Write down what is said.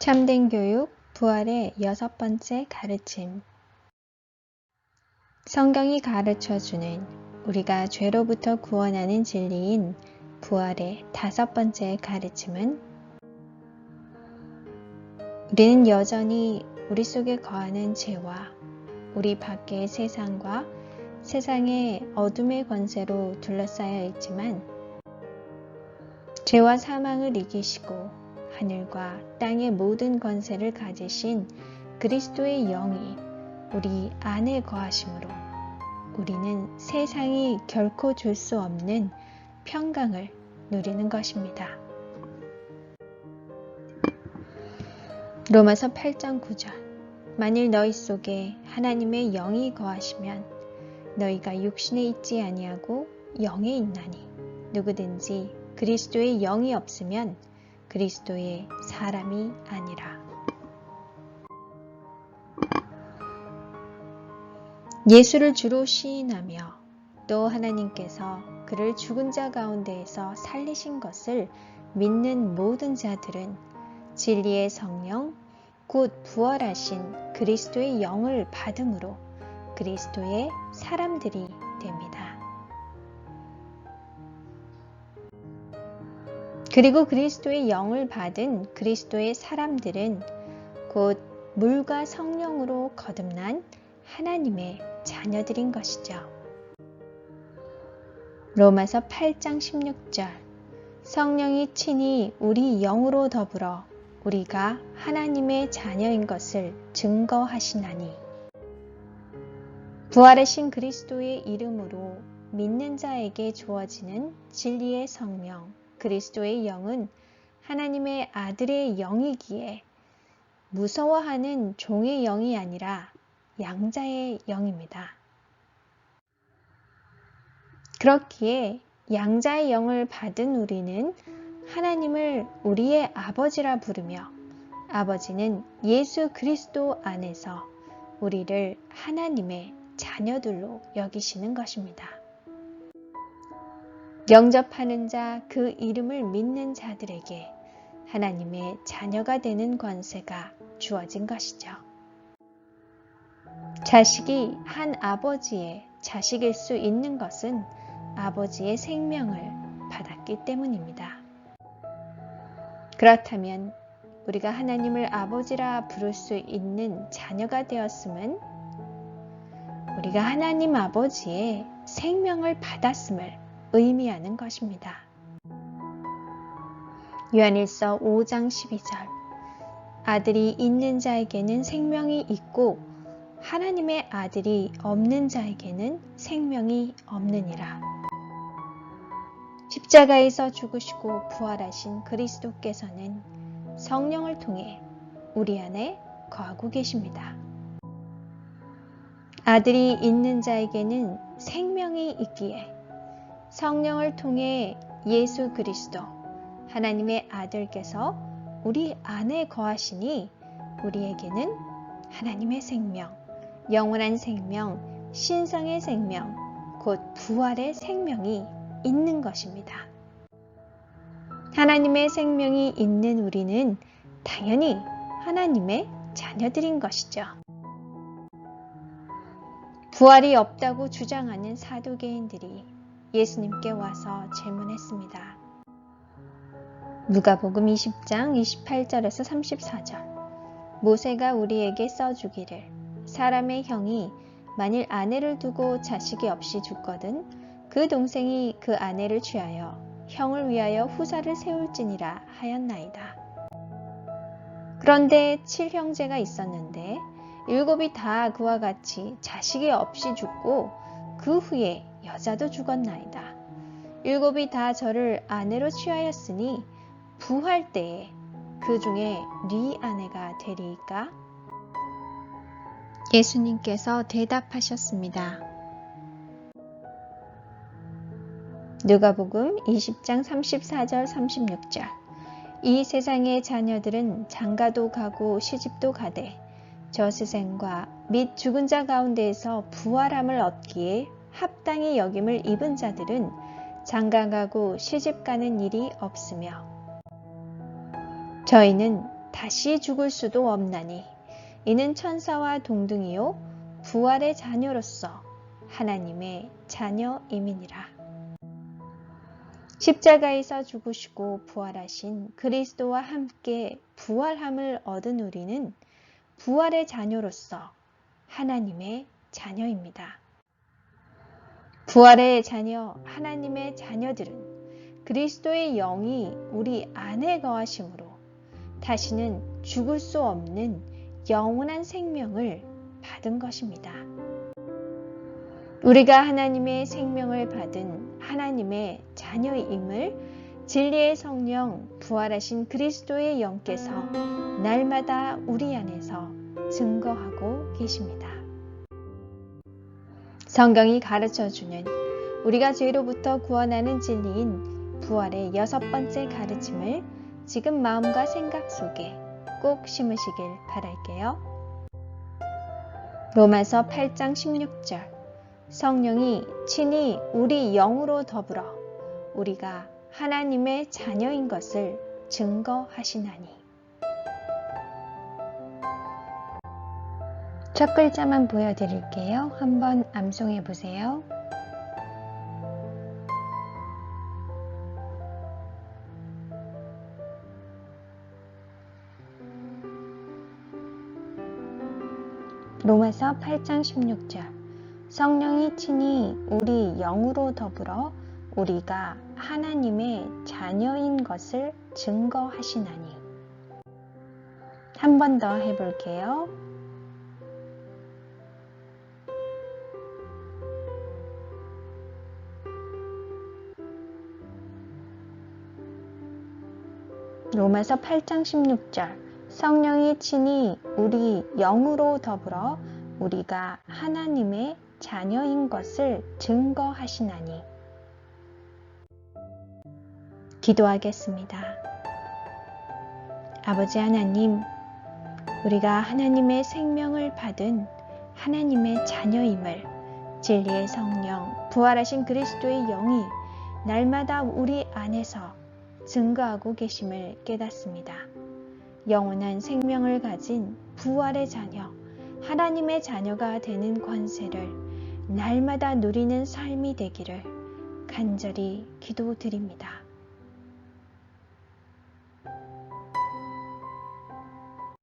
참된 교육, 부활의 6번째 가르침. 성경이 가르쳐주는 우리가 죄로부터 구원하는 진리인 부활의 5번째 가르침은 우리는 여전히 우리 속에 거하는 죄와 우리 밖의 세상과 세상의 어둠의 권세로 둘러싸여 있지만 죄와 사망을 이기시고 하늘과 땅의 모든 권세를 가지신 그리스도의 영이 우리 안에 거하심으로 우리는 세상이 결코 줄 수 없는 평강을 누리는 것입니다. 로마서 8장 9절. 만일 너희 속에 하나님의 영이 거하시면 너희가 육신에 있지 아니하고 영에 있나니 누구든지 그리스도의 영이 없으면 그리스도의 사람이 아니라. 예수를 주로 시인하며 또 하나님께서 그를 죽은 자 가운데에서 살리신 것을 믿는 모든 자들은 진리의 성령 곧 부활하신 그리스도의 영을 받음으로 그리스도의 사람들이 됩니다. 그리고 그리스도의 영을 받은 그리스도의 사람들은 곧 물과 성령으로 거듭난 하나님의 자녀들인 것이죠. 로마서 8장 16절. 성령이 친히 우리 영으로 더불어 우리가 하나님의 자녀인 것을 증거하시나니. 부활하신 그리스도의 이름으로 믿는 자에게 주어지는 진리의 성령 그리스도의 영은 하나님의 아들의 영이기에 무서워하는 종의 영이 아니라 양자의 영입니다. 그렇기에 양자의 영을 받은 우리는 하나님을 우리의 아버지라 부르며 아버지는 예수 그리스도 안에서 우리를 하나님의 자녀들로 여기시는 것입니다. 영접하는 자 그 이름을 믿는 자들에게 하나님의 자녀가 되는 권세가 주어진 것이죠. 자식이 한 아버지의 자식일 수 있는 것은 아버지의 생명을 받았기 때문입니다. 그렇다면 우리가 하나님을 아버지라 부를 수 있는 자녀가 되었음은 우리가 하나님 아버지의 생명을 받았음을 의미하는 것입니다. 요한일서 5장 12절. 아들이 있는 자에게는 생명이 있고 하나님의 아들이 없는 자에게는 생명이 없느니라. 십자가에서 죽으시고 부활하신 그리스도께서는 성령을 통해 우리 안에 거하고 계십니다. 아들이 있는 자에게는 생명이 있기에 성령을 통해 예수 그리스도 하나님의 아들께서 우리 안에 거하시니 우리에게는 하나님의 생명, 영원한 생명, 신성의 생명, 곧 부활의 생명이 있는 것입니다. 하나님의 생명이 있는 우리는 당연히 하나님의 자녀들인 것이죠. 부활이 없다고 주장하는 사두개인들이 예수님께 와서 질문했습니다. 누가복음 20장 28절에서 34절. 모세가 우리에게 써주기를 사람의 형이 만일 아내를 두고 자식이 없이 죽거든 그 동생이 그 아내를 취하여 형을 위하여 후사를 세울지니라 하였나이다. 그런데 7형제가 있었는데 7이 다 그와 같이 자식이 없이 죽고 그 후에 여자도 죽었나이다. 7이 다 저를 아내로 취하였으니 부활 때에 그 중에 네 아내가 되리이까? 예수님께서 대답하셨습니다. 누가복음 20장 34절 36절. 이 세상의 자녀들은 장가도 가고 시집도 가되 저 스생과 및 죽은 자 가운데에서 부활함을 얻기에 합당히 여김을 입은 자들은 장가가고 시집가는 일이 없으며 저희는 다시 죽을 수도 없나니 이는 천사와 동등이요 부활의 자녀로서 하나님의 자녀임이니라. 십자가에서 죽으시고 부활하신 그리스도와 함께 부활함을 얻은 우리는 부활의 자녀로서 하나님의 자녀입니다. 부활의 자녀, 하나님의 자녀들은 그리스도의 영이 우리 안에 거하심으로 다시는 죽을 수 없는 영원한 생명을 받은 것입니다. 우리가 하나님의 생명을 받은 하나님의 자녀임을 진리의 성령, 부활하신 그리스도의 영께서 날마다 우리 안에서 증거하고 계십니다. 성경이 가르쳐주는 우리가 죄로부터 구원하는 진리인 부활의 6번째 가르침을 지금 마음과 생각 속에 꼭 심으시길 바랄게요. 로마서 8장 16절 성령이 친히 우리 영으로 더불어 우리가 하나님의 자녀인 것을 증거하시나니. 첫 글자만 보여드릴게요. 한번 암송해 보세요. 로마서 8장 16절 성령이 친히 우리 영으로 더불어 우리가 하나님의 자녀인 것을 증거하시나니. 한 번 더 해볼게요. 로마서 8장 16절 성령이 친히 우리 영으로 더불어 우리가 하나님의 자녀인 것을 증거하시나니. 기도하겠습니다. 아버지 하나님, 우리가 하나님의 생명을 받은 하나님의 자녀임을 진리의 성령, 부활하신 그리스도의 영이 날마다 우리 안에서 증거하고 계심을 깨닫습니다. 영원한 생명을 가진 부활의 자녀, 하나님의 자녀가 되는 권세를 날마다 누리는 삶이 되기를 간절히 기도드립니다.